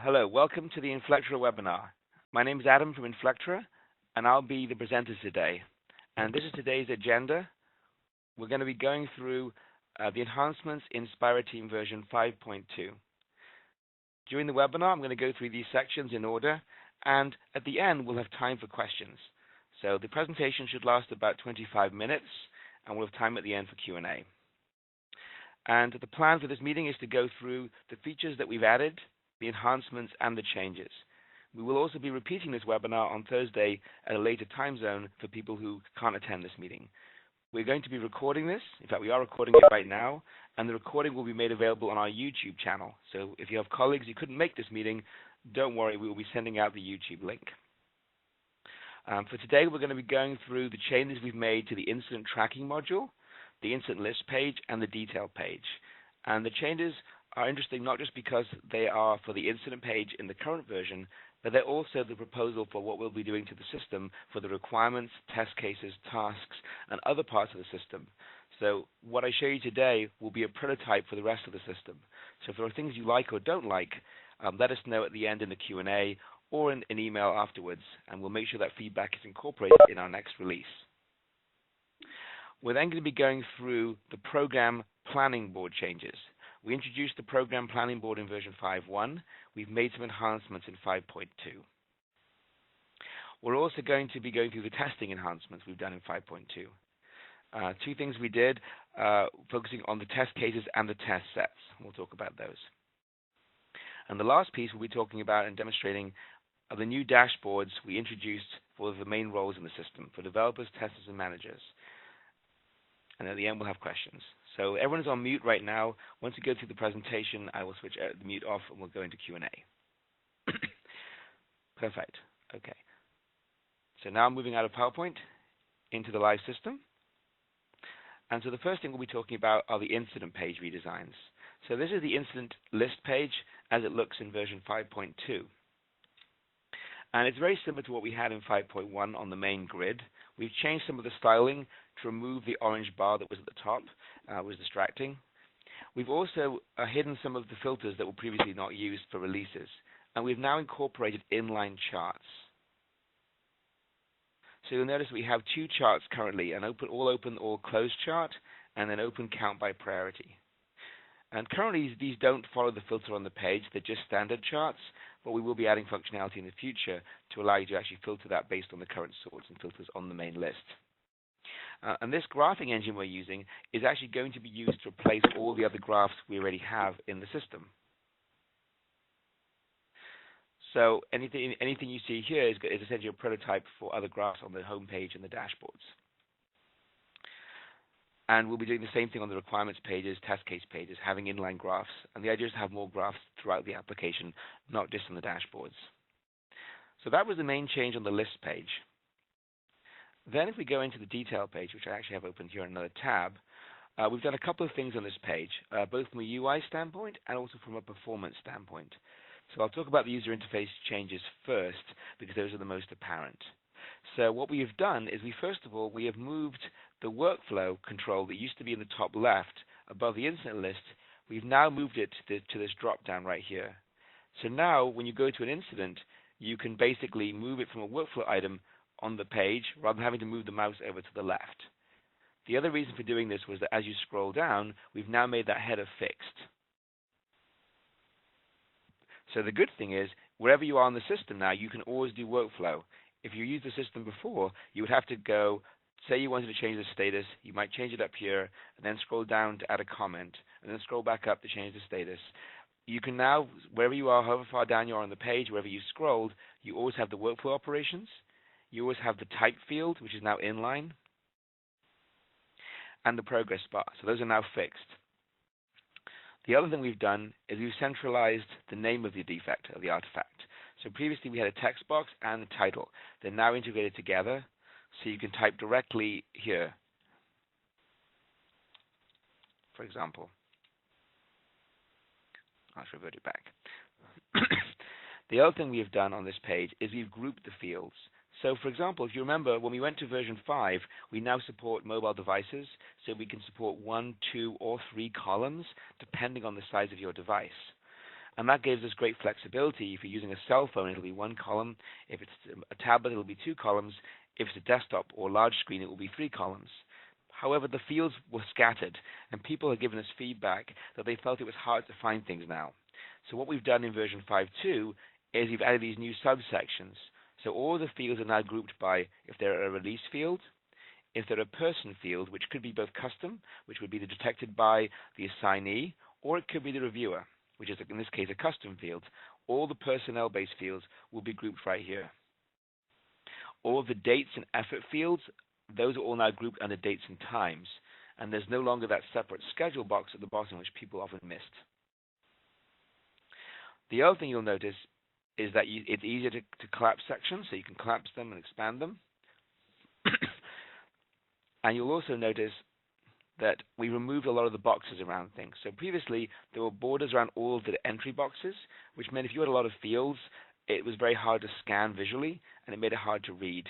Hello, welcome to the Inflectra webinar. My name is Adam from Inflectra, and I'll be the presenter today. And this is today's agenda. We're going to be going through the enhancements in SpiraTeam version 5.2. During the webinar, I'm going to go through these sections in order, and at the end, we'll have time for questions. So the presentation should last about 25 minutes, and we'll have time at the end for Q&A. And the plan for this meeting is to go through the features that we've added, the enhancements, and the changes. We will also be repeating this webinar on Thursday at a later time zone for people who can't attend this meeting. We're going to be recording this. In fact, we are recording it right now, and the recording will be made available on our YouTube channel. So if you have colleagues who couldn't make this meeting, don't worry, we will be sending out the YouTube link. For today, we're going to be going through the changes we've made to the incident tracking module, the incident list page, and the detail page. And the changes are interesting not just because they are for the incident page in the current version, but they're also the proposal for what we'll be doing to the system for the requirements, test cases, tasks, and other parts of the system. So what I show you today will be a prototype for the rest of the system. So if there are things you like or don't like, let us know at the end in the Q&A or in an email afterwards, and we'll make sure that feedback is incorporated in our next release. We're then going to be going through the program planning board changes. We introduced the program planning board in version 5.1. We've made some enhancements in 5.2. We're also going to be going through the testing enhancements we've done in 5.2. Two things we did, focusing on the test cases and the test sets. We'll talk about those. And the last piece we'll be talking about and demonstrating are the new dashboards we introduced for the main roles in the system, for developers, testers, and managers. And at the end, we'll have questions. So everyone is on mute right now. Once we go through the presentation, I will switch the mute off and we'll go into Q&A. Perfect. Okay. So now I'm moving out of PowerPoint into the live system. And so the first thing we'll be talking about are the incident page redesigns. So this is the incident list page as it looks in version 5.2. And it's very similar to what we had in 5.1 on the main grid. We've changed some of the styling to remove the orange bar that was at the top, was distracting. We've also hidden some of the filters that were previously not used for releases. And we've now incorporated inline charts. So you'll notice we have two charts currently, an all open, all closed chart, and an open count by priority. And currently, these don't follow the filter on the page. They're just standard charts, but we will be adding functionality in the future to allow you to actually filter that based on the current sorts and filters on the main list. And this graphing engine we're using is actually going to be used to replace all the other graphs we already have in the system. So anything you see here is essentially a prototype for other graphs on the home page and the dashboards. And we'll be doing the same thing on the requirements pages, test case pages, having inline graphs. And the idea is to have more graphs throughout the application, not just on the dashboards. So that was the main change on the list page. Then if we go into the detail page, which I actually have opened here in another tab, we've done a couple of things on this page, both from a UI standpoint and also from a performance standpoint. So I'll talk about the user interface changes first, because those are the most apparent. So what we have done is first of all, we have moved the workflow control that used to be in the top left above the incident list. We've now moved it to this drop down right here. So now when you go to an incident, you can basically move it from a workflow item on the page rather than having to move the mouse over to the left. The other reason for doing this was that as you scroll down, we've now made that header fixed. So the good thing is, wherever you are in the system now, you can always do workflow. If you used the system before, you would have to go, say you wanted to change the status, you might change it up here, and then scroll down to add a comment, and then scroll back up to change the status. You can now, wherever you are, however far down you are on the page, wherever you scrolled, you always have the workflow operations. You always have the type field, which is now inline, and the progress bar. So those are now fixed. The other thing we've done is we've centralized the name of the defect, of the artifact. So previously we had a text box and a title. They're now integrated together, so you can type directly here, for example. I'll revert it back. The other thing we have done on this page is we've grouped the fields. So for example, if you remember, when we went to version 5, we now support mobile devices, so we can support 1, 2, or 3 columns, depending on the size of your device. And that gives us great flexibility. If you're using a cell phone, it'll be one column. If it's a tablet, it'll be two columns. If it's a desktop or large screen, it will be three columns. However, the fields were scattered, and people have given us feedback that they felt it was hard to find things now. So what we've done in version 5.2 is we've added these new subsections. So all the fields are now grouped by if they're a release field, if they're a person field, which could be both custom, which would be detected by the assignee, or it could be the reviewer, which is in this case a custom field. All the personnel-based fields will be grouped right here. All the dates and effort fields, those are all now grouped under dates and times, and there's no longer that separate schedule box at the bottom, which people often missed. The other thing you'll notice is that it's easier to collapse sections, so you can collapse them and expand them. And you'll also notice that we removed a lot of the boxes around things. So previously, there were borders around all of the entry boxes, which meant if you had a lot of fields, it was very hard to scan visually, and it made it hard to read.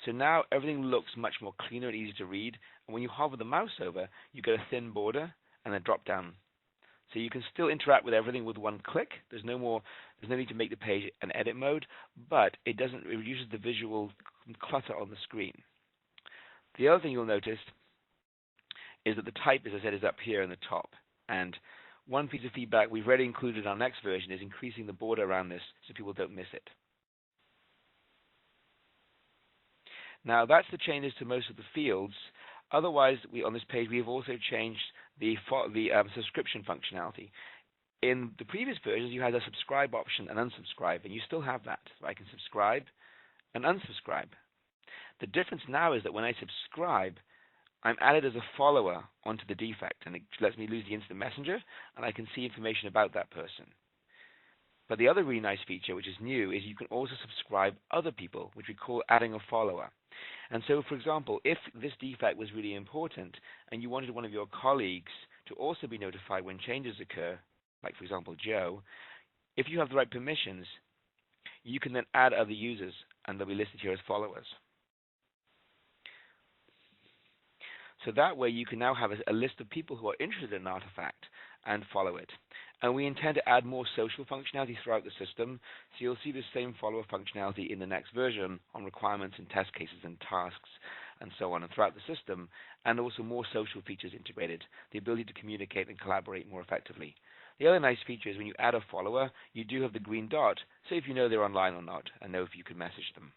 So now everything looks much more cleaner and easy to read. And when you hover the mouse over, you get a thin border and a drop down. So you can still interact with everything with one click. There's no need to make the page an edit mode, but it reduces the visual clutter on the screen. The other thing you'll notice is that the type, as I said, is up here in the top. And one piece of feedback we've already included in our next version is increasing the border around this so people don't miss it. Now that's the changes to most of the fields. Otherwise, on this page, we have also changed the subscription functionality. In the previous versions, you had a subscribe option and unsubscribe, and you still have that. So I can subscribe and unsubscribe. The difference now is that when I subscribe, I'm added as a follower onto the defect, and it lets me lose the instant messenger, and I can see information about that person. But the other really nice feature, which is new, is you can also subscribe other people, which we call adding a follower. And so, for example, if this defect was really important, and you wanted one of your colleagues to also be notified when changes occur, like, for example, Joe, if you have the right permissions, you can then add other users, and they'll be listed here as followers. So that way you can now have a list of people who are interested in an artifact and follow it. And we intend to add more social functionality throughout the system, so you'll see the same follower functionality in the next version on requirements and test cases and tasks and so on and throughout the system, and also more social features integrated, the ability to communicate and collaborate more effectively. The other nice feature is when you add a follower, you do have the green dot, so if you know they're online or not, and know if you can message them.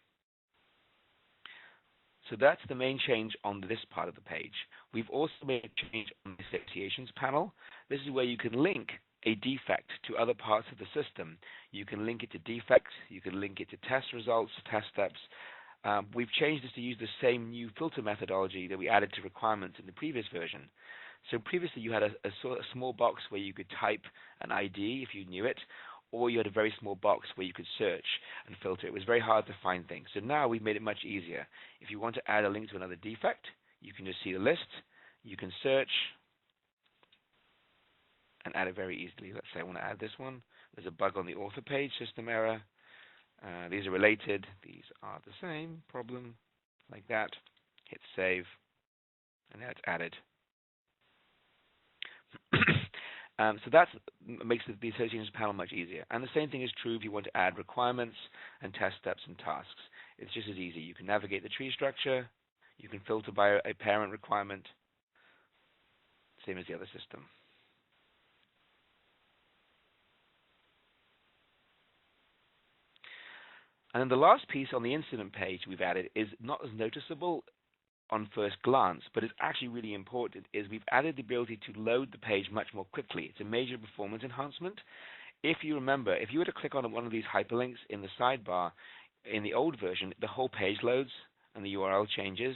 So that's the main change on this part of the page. We've also made a change on the associations panel. This is where you can link a defect to other parts of the system. You can link it to defects. You can link it to test results, test steps. We've changed this to use the same new filter methodology that we added to requirements in the previous version. So previously you had a small box where you could type an ID if you knew it, or you had a very small box where you could search and filter. It was very hard to find things. So now we've made it much easier. If you want to add a link to another defect, you can just see the list. You can search and add it very easily. Let's say I want to add this one. There's a bug on the author page, system error. These are related. These are the same problem, like that. Hit save, and now it's added. So that makes the associations panel much easier. And the same thing is true if you want to add requirements and test steps and tasks. It's just as easy. You can navigate the tree structure. You can filter by a parent requirement, same as the other system. And then the last piece on the incident page we've added is not as noticeable on first glance, but it's actually really important, is we've added the ability to load the page much more quickly. It's a major performance enhancement. If you remember, if you were to click on one of these hyperlinks in the sidebar, in the old version, the whole page loads and the URL changes.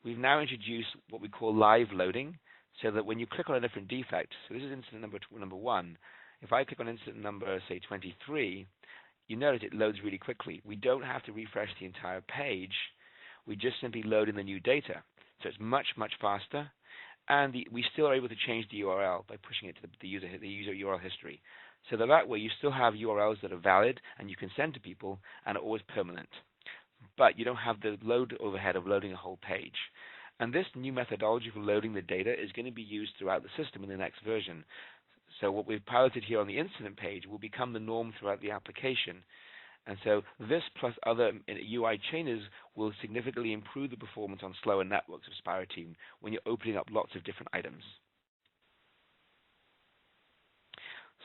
We've now introduced what we call live loading, so that when you click on a different defect, so this is incident number 1, if I click on incident number, say, 23, you notice it loads really quickly. We don't have to refresh the entire page. We just simply load in the new data. So it's much, much faster. And we still are able to change the URL by pushing it to the user URL history. So that way you still have URLs that are valid and you can send to people and are always permanent. But you don't have the load overhead of loading a whole page. And this new methodology for loading the data is going to be used throughout the system in the next version. So what we've piloted here on the incident page will become the norm throughout the application. And so this plus other UI chainers will significantly improve the performance on slower networks of SpiraTeam when you're opening up lots of different items.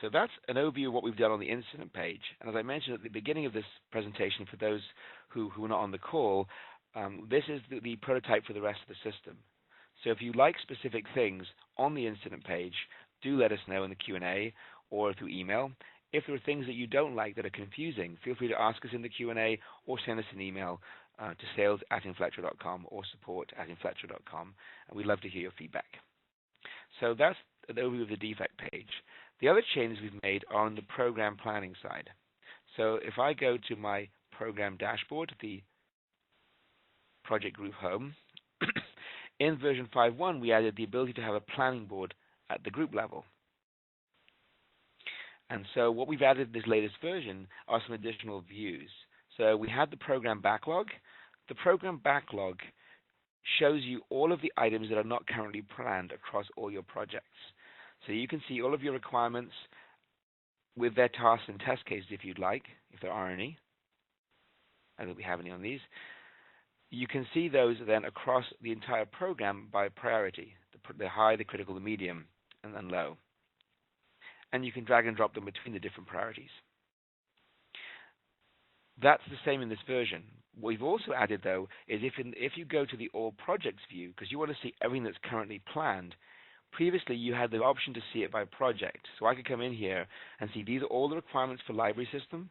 So that's an overview of what we've done on the incident page. And as I mentioned at the beginning of this presentation, for those who are not on the call, this is the prototype for the rest of the system. So if you like specific things on the incident page, do let us know in the Q&A or through email. If there are things that you don't like that are confusing, feel free to ask us in the Q&A or send us an email to sales@inflectra.com or support@inflectra.com, and we'd love to hear your feedback. So that's an overview of the defect page. The other changes we've made are on the program planning side. So if I go to my program dashboard, the project group home, in version 5.1 we added the ability to have a planning board at the group level. And so what we've added in this latest version are some additional views. So we had the program backlog. The program backlog shows you all of the items that are not currently planned across all your projects. So you can see all of your requirements with their tasks and test cases if you'd like, if there are any. I don't think we have any on these. You can see those then across the entire program by priority, the high, the critical, the medium, and then low. And you can drag and drop them between the different priorities. That's the same in this version. What we've also added, though, is if you go to the All Projects view, because you want to see everything that's currently planned, previously you had the option to see it by project. So I could come in here and see these are all the requirements for library system,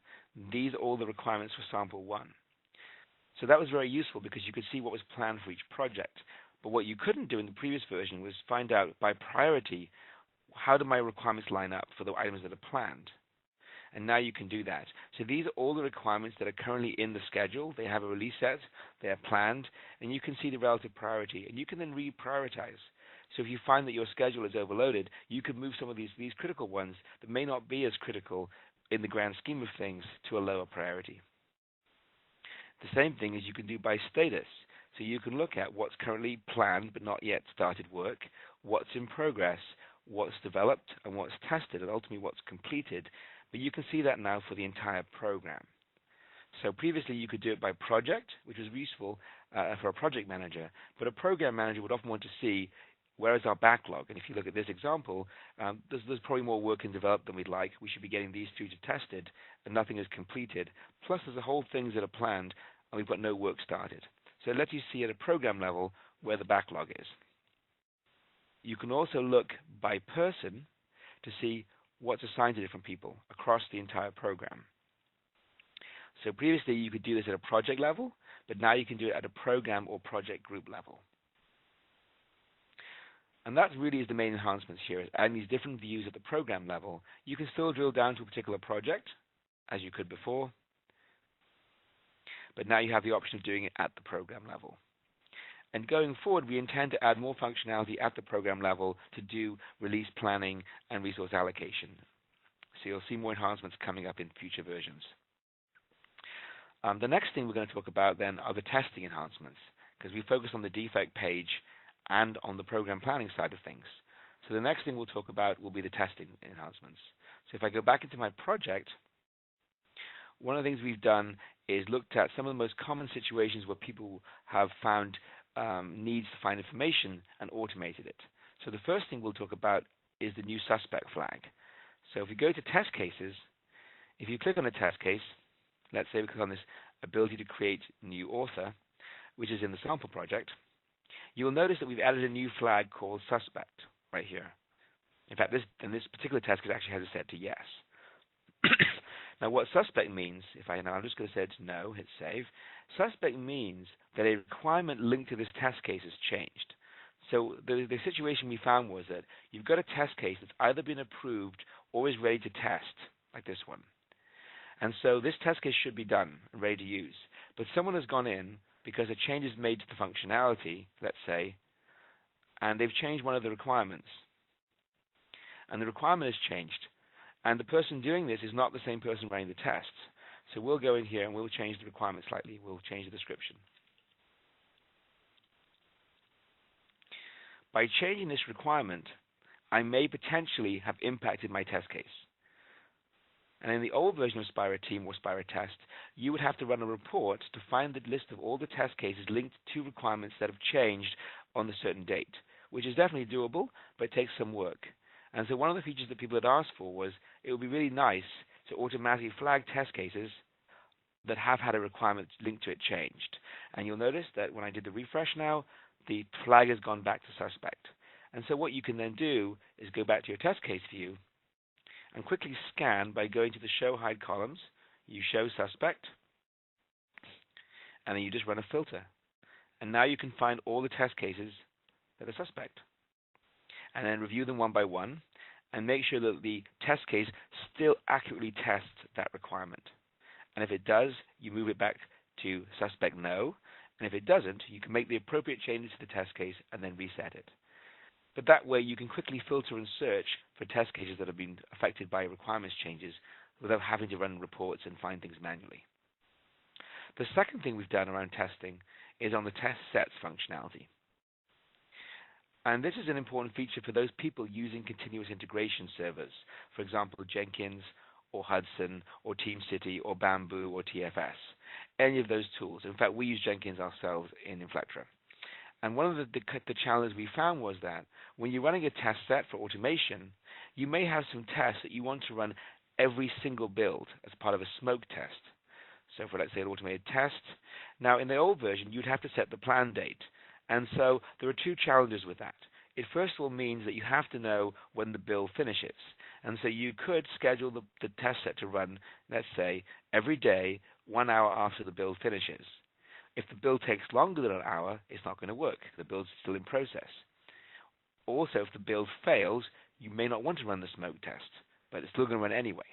these are all the requirements for sample 1. So that was very useful because you could see what was planned for each project. But what you couldn't do in the previous version was find out by priority, how do my requirements line up for the items that are planned? And now you can do that. So these are all the requirements that are currently in the schedule. They have a release set, they are planned, and you can see the relative priority. And you can then reprioritize. So if you find that your schedule is overloaded, you could move some of these critical ones that may not be as critical in the grand scheme of things to a lower priority. The same thing as you can do by status. So you can look at what's currently planned but not yet started work, what's in progress, what's developed, and what's tested, and ultimately what's completed. But you can see that now for the entire program. So previously you could do it by project, which was useful for a project manager, but a program manager would often want to see where is our backlog. And if you look at this example, there's probably more work in development than we'd like. We should be getting these through to tested, and nothing is completed. Plus there's a whole things that are planned, and we've got no work started. So it lets you see at a program level where the backlog is. You can also look by person to see what's assigned to different people across the entire program. So previously you could do this at a project level, but now you can do it at a program or project group level. And that really is the main enhancements here, is adding these different views at the program level. You can still drill down to a particular project, as you could before, but now you have the option of doing it at the program level. And going forward, we intend to add more functionality at the program level to do release planning and resource allocation. So you'll see more enhancements coming up in future versions. The next thing we're going to talk about then are the testing enhancements, because we focus on the defect page and on the program planning side of things. So the next thing we'll talk about will be the testing enhancements. So if I go back into my project, one of the things we've done is looked at some of the most common situations where people have found needs to find information and automated it. So the first thing we'll talk about is the new suspect flag. So if we go to test cases, if you click on a test case, let's say we click on this ability to create new author, which is in the sample project, you'll notice that we've added a new flag called suspect right here. In fact, this particular test case actually has it set to yes. Now what suspect means, I'm just going to say it's no, hit save. Suspect means that a requirement linked to this test case has changed. So the situation we found was that you've got a test case that's either been approved or is ready to test, like this one. And so this test case should be done and ready to use. But someone has gone in because a change is made to the functionality, let's say, and they've changed one of the requirements. And the requirement has changed. And the person doing this is not the same person running the tests. So we'll go in here and we'll change the requirement slightly. We'll change the description. By changing this requirement, I may potentially have impacted my test case. And in the old version of SpiraTeam or SpiraTest, you would have to run a report to find the list of all the test cases linked to requirements that have changed on a certain date, which is definitely doable, but it takes some work. And so one of the features that people had asked for was it would be really nice to automatically flag test cases that have had a requirement linked to it changed. And you'll notice that when I did the refresh now, the flag has gone back to suspect. And so what you can then do is go back to your test case view and quickly scan by going to the show hide columns. You show suspect, and then you just run a filter. And now you can find all the test cases that are suspect. And then review them one by one and make sure that the test case still accurately tests that requirement. And if it does, you move it back to suspect no. And if it doesn't, you can make the appropriate changes to the test case and then reset it. But that way you can quickly filter and search for test cases that have been affected by requirements changes without having to run reports and find things manually. The second thing we've done around testing is on the test sets functionality. And this is an important feature for those people using continuous integration servers, for example, Jenkins or Hudson or TeamCity or Bamboo or TFS, any of those tools. In fact, we use Jenkins ourselves in Inflectra. And one of the challenges we found was that when you're running a test set for automation, you may have some tests that you want to run every single build as part of a smoke test. So for, let's say, an automated test. Now, in the old version, you'd have to set the plan date. And so there are two challenges with that. It first of all means that you have to know when the build finishes. And so you could schedule the test set to run, let's say, every day, 1 hour after the build finishes. If the build takes longer than an hour, it's not going to work. The build's still in process. Also, if the build fails, you may not want to run the smoke test, but it's still going to run anyway.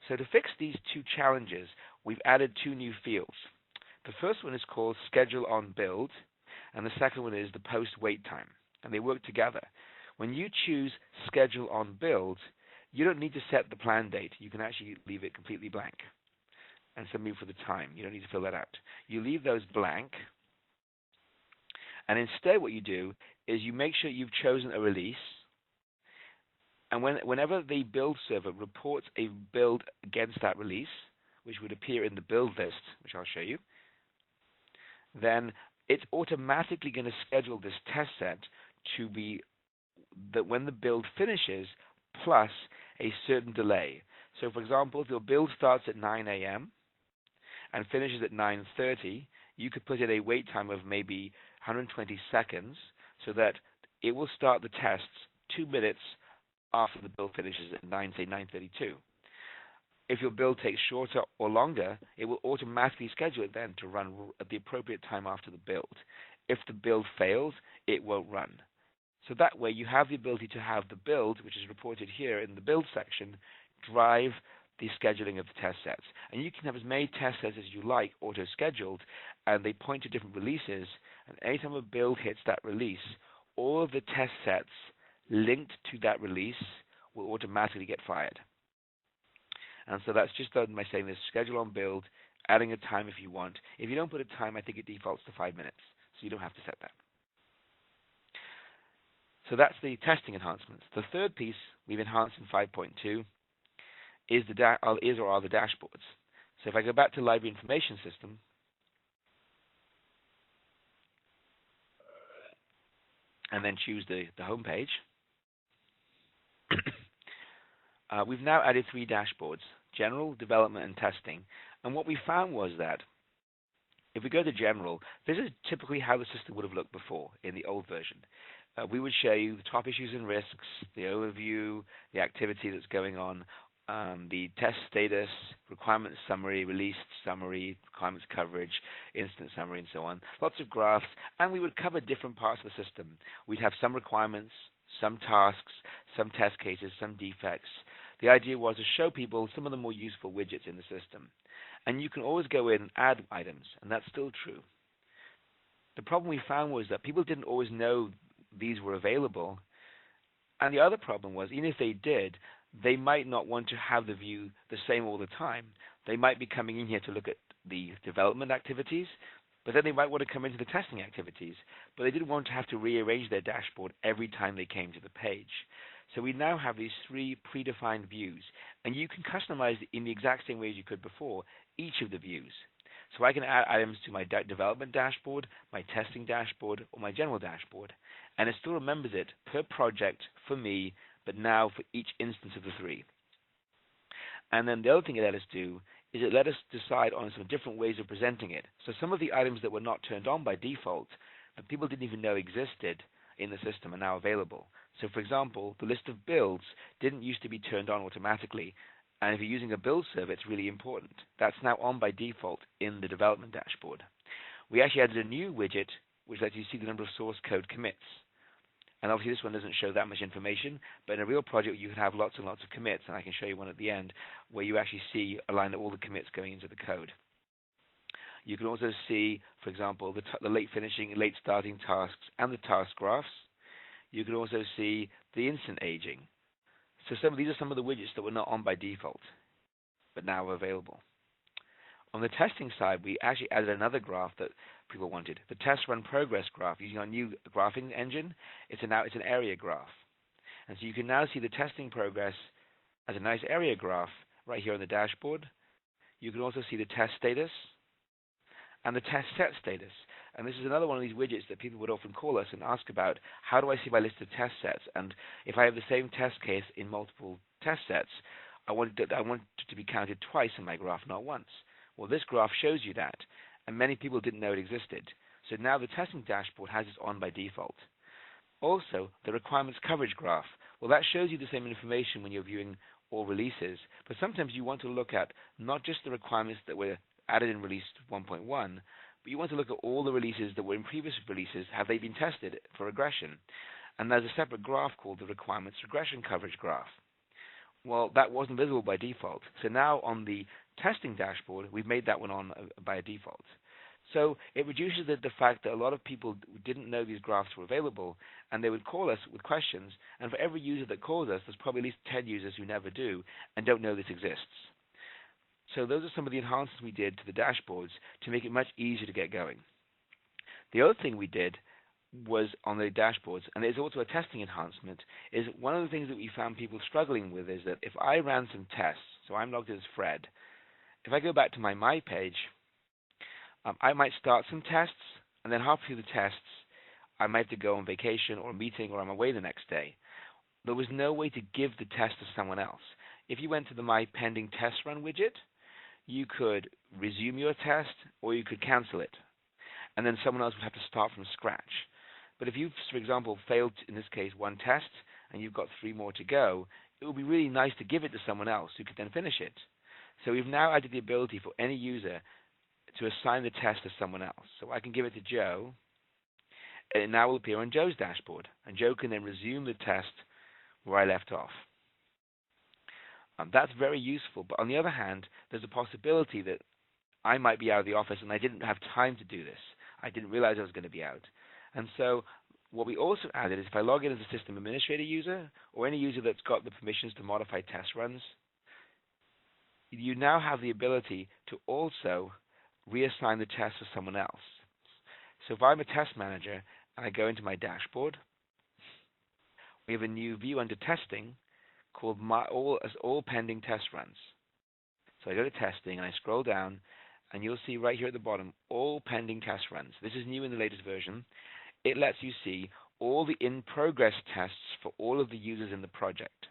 So to fix these two challenges, we've added two new fields. The first one is called Schedule on Build, and the second one is the Post Wait Time, and they work together. When you choose Schedule on Build, you don't need to set the plan date. You can actually leave it completely blank. And so move for the time. You don't need to fill that out. You leave those blank, and instead what you do is you make sure you've chosen a release, and whenever the build server reports a build against that release, which would appear in the build list, which I'll show you, then it's automatically going to schedule this test set to be that when the build finishes plus a certain delay. So for example, if your build starts at 9 a.m. and finishes at 9:30, you could put in a wait time of maybe 120 seconds so that it will start the tests 2 minutes after the build finishes at 9:32. If your build takes shorter or longer, it will automatically schedule it then to run at the appropriate time after the build. If the build fails, it won't run. So that way you have the ability to have the build, which is reported here in the build section, drive the scheduling of the test sets. And you can have as many test sets as you like auto-scheduled, and they point to different releases. And anytime a build hits that release, all of the test sets linked to that release will automatically get fired. And so that's just done by saying this schedule on build, adding a time if you want. If you don't put a time, I think it defaults to 5 minutes, so you don't have to set that. So that's the testing enhancements. The third piece we've enhanced in 5.2 is the dashboards. So if I go back to Library Information System, and then choose the home page, we've now added 3 dashboards: General, Development, and Testing. And what we found was that if we go to General, this is typically how the system would have looked before in the old version. We would show you the top issues and risks, the overview, the activity that's going on, the test status, requirements summary, release summary, requirements coverage, instance summary, and so on. Lots of graphs, and we would cover different parts of the system. We'd have some requirements, some tasks, some test cases, some defects. The idea was to show people some of the more useful widgets in the system. And you can always go in and add items, and that's still true. The problem we found was that people didn't always know these were available. And the other problem was, even if they did, they might not want to have the view the same all the time. They might be coming in here to look at the development activities, but then they might want to come into the testing activities. But they didn't want to have to rearrange their dashboard every time they came to the page. So we now have these three predefined views, and you can customize in the exact same way as you could before each of the views. So I can add items to my development dashboard, my testing dashboard, or my general dashboard, and it still remembers it per project for me, but now for each instance of the three. And then the other thing it let us do is it let us decide on some different ways of presenting it. So some of the items that were not turned on by default, that people didn't even know existed in the system, are now available. So for example, the list of builds didn't used to be turned on automatically, and if you're using a build server, it's really important. That's now on by default in the development dashboard. We actually added a new widget which lets you see the number of source code commits. And obviously this one doesn't show that much information, but in a real project you could have lots and lots of commits, and I can show you one at the end where you actually see a line of all the commits going into the code. You can also see, for example, the late finishing and late starting tasks and the task graphs. You can also see the instant aging. So these are some of the widgets that were not on by default, but now are available. On the testing side, we actually added another graph that people wanted, the test run progress graph using our new graphing engine. It's an area graph. And so you can now see the testing progress as a nice area graph right here on the dashboard. You can also see the test status and the test set status. And this is another one of these widgets that people would often call us and ask about, how do I see my list of test sets? And if I have the same test case in multiple test sets, I want it to be counted twice in my graph, not once. Well, this graph shows you that, and many people didn't know it existed. So now the testing dashboard has it on by default. Also, the requirements coverage graph. Well, that shows you the same information when you're viewing all releases, but sometimes you want to look at not just the requirements that were added in release 1.1, but you want to look at all the releases that were in previous releases. Have they been tested for regression? And there's a separate graph called the requirements regression coverage graph. Well, that wasn't visible by default. So now on the testing dashboard, we've made that one on by default. So it reduces the fact that a lot of people didn't know these graphs were available, and they would call us with questions, and for every user that calls us, there's probably at least 10 users who never do and don't know this exists. So those are some of the enhancements we did to the dashboards to make it much easier to get going. The other thing we did was on the dashboards, and there's also a testing enhancement, is one of the things that we found people struggling with is that if I ran some tests, so I'm logged in as Fred, if I go back to my page, I might start some tests, and then halfway through the tests, I might have to go on vacation or a meeting or I'm away the next day. There was no way to give the test to someone else. If you went to the My Pending Test Run widget, you could resume your test or you could cancel it, and then someone else would have to start from scratch. But if you've, for example, failed, in this case, one test, and you've got 3 more to go, it would be really nice to give it to someone else who could then finish it. So we've now added the ability for any user to assign the test to someone else. So I can give it to Joe, and it now will appear on Joe's dashboard, and Joe can then resume the test where I left off. That's very useful, but on the other hand, there's a possibility that I might be out of the office and I didn't have time to do this. I didn't realize I was going to be out. And so what we also added is if I log in as a system administrator user or any user that's got the permissions to modify test runs, you now have the ability to also reassign the test to someone else. So if I'm a test manager and I go into my dashboard, we have a new view under testing called all pending test runs. So I go to testing and I scroll down, and you'll see right here at the bottom, all pending test runs. This is new in the latest version. It lets you see all the in-progress tests for all of the users in the project.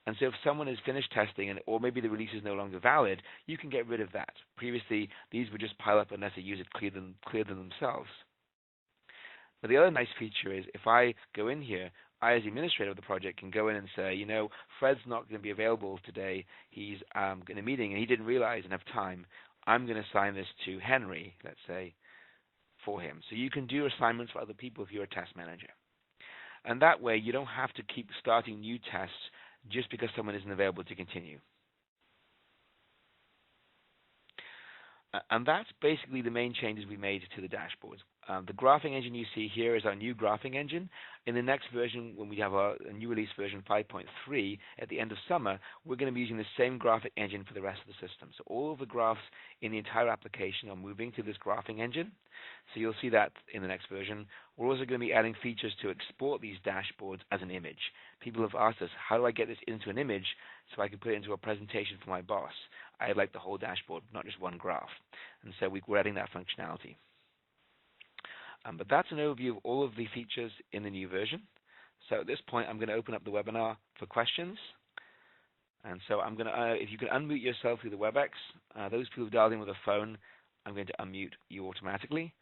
And so if someone has finished testing or maybe the release is no longer valid, you can get rid of that. Previously, these would just pile up unless a user cleared them themselves. But the other nice feature is if I go in here, I, as the administrator of the project, can go in and say, you know, Fred's not going to be available today. He's in a meeting and he didn't realize and have time. I'm going to assign this to Henry, let's say, for him. So you can do assignments for other people if you're a test manager. And that way, you don't have to keep starting new tests just because someone isn't available to continue. And that's basically the main changes we made to the dashboards. The graphing engine you see here is our new graphing engine. In the next version, when we have a new release version 5.3 at the end of summer, we're going to be using the same graphic engine for the rest of the system. So all of the graphs in the entire application are moving to this graphing engine. So you'll see that in the next version. We're also going to be adding features to export these dashboards as an image. people have asked us, how do I get this into an image so I can put it into a presentation for my boss? I'd like the whole dashboard, not just one graph. And so we're adding that functionality. But that's an overview of all of the features in the new version. So at this point, I'm going to open up the webinar for questions. And so I'm going to, if you can unmute yourself through the WebEx, those people who dialed in with a phone, I'm going to unmute you automatically.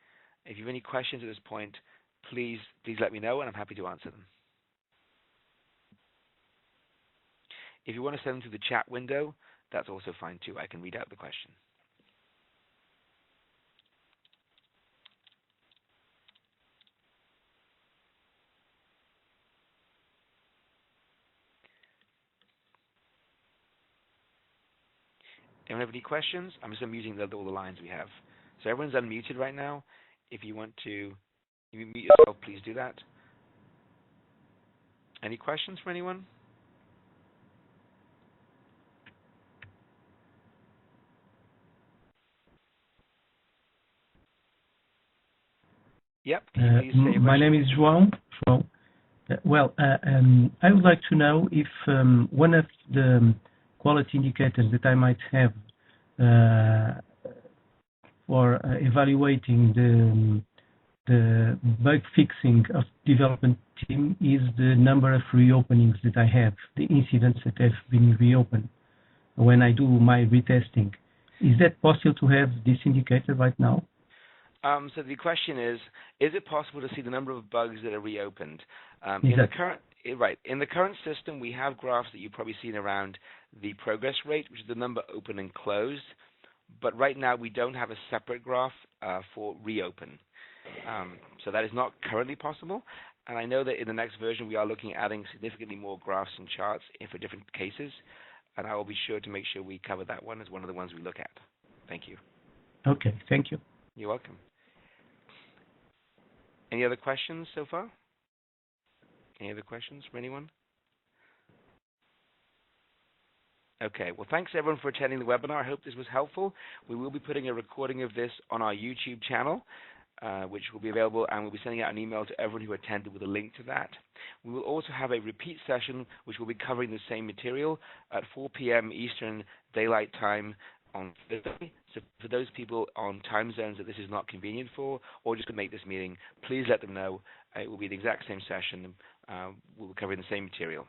If you have any questions at this point, please let me know, and I'm happy to answer them. If you want to send them through the chat window, that's also fine too. I can read out the question. Anyone have any questions? I'm just unmuting all the lines we have. So everyone's unmuted right now. If you want to mute yourself, please do that. Any questions for anyone? Yep. Can you please say your question? My name is João. I would like to know if one of the quality indicators that I might have for evaluating the bug fixing of development team is the number of reopenings that I have, the incidents that have been reopened when I do my retesting. Is that possible to have this indicator right now? So the question is it possible to see the number of bugs that are reopened? Exactly. In the current system, we have graphs that you've probably seen around the progress rate, which is the number open and closed. But right now, we don't have a separate graph for reopen. So that is not currently possible. And I know that in the next version, we are looking at adding significantly more graphs and charts for different cases. And I will be sure to make sure we cover that one as one of the ones we look at. Thank you. Okay, thank you. You're welcome. Any other questions so far? Any other questions from anyone? Okay, well, thanks everyone for attending the webinar. I hope this was helpful. We will be putting a recording of this on our YouTube channel, which will be available, and we'll be sending out an email to everyone who attended with a link to that. We will also have a repeat session, which will be covering the same material at 4 p.m. Eastern Daylight Time on Thursday. So for those people on time zones that this is not convenient for, or just to make this meeting, please let them know. It will be the exact same session. We'll be covering the same material.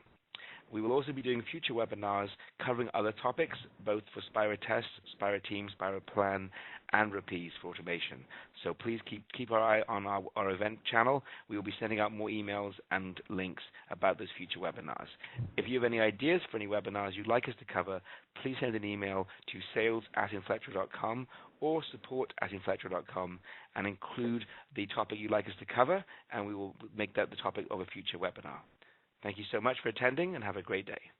We will also be doing future webinars covering other topics, both for SpiraTest, SpiraTeam, SpiraPlan, and Rapise for automation. So please keep our eye on our event channel. We will be sending out more emails and links about those future webinars. If you have any ideas for any webinars you'd like us to cover, please send an email to sales@inflectra.com or support@inflectra.com and include the topic you'd like us to cover, and we will make that the topic of a future webinar. Thank you so much for attending, and have a great day.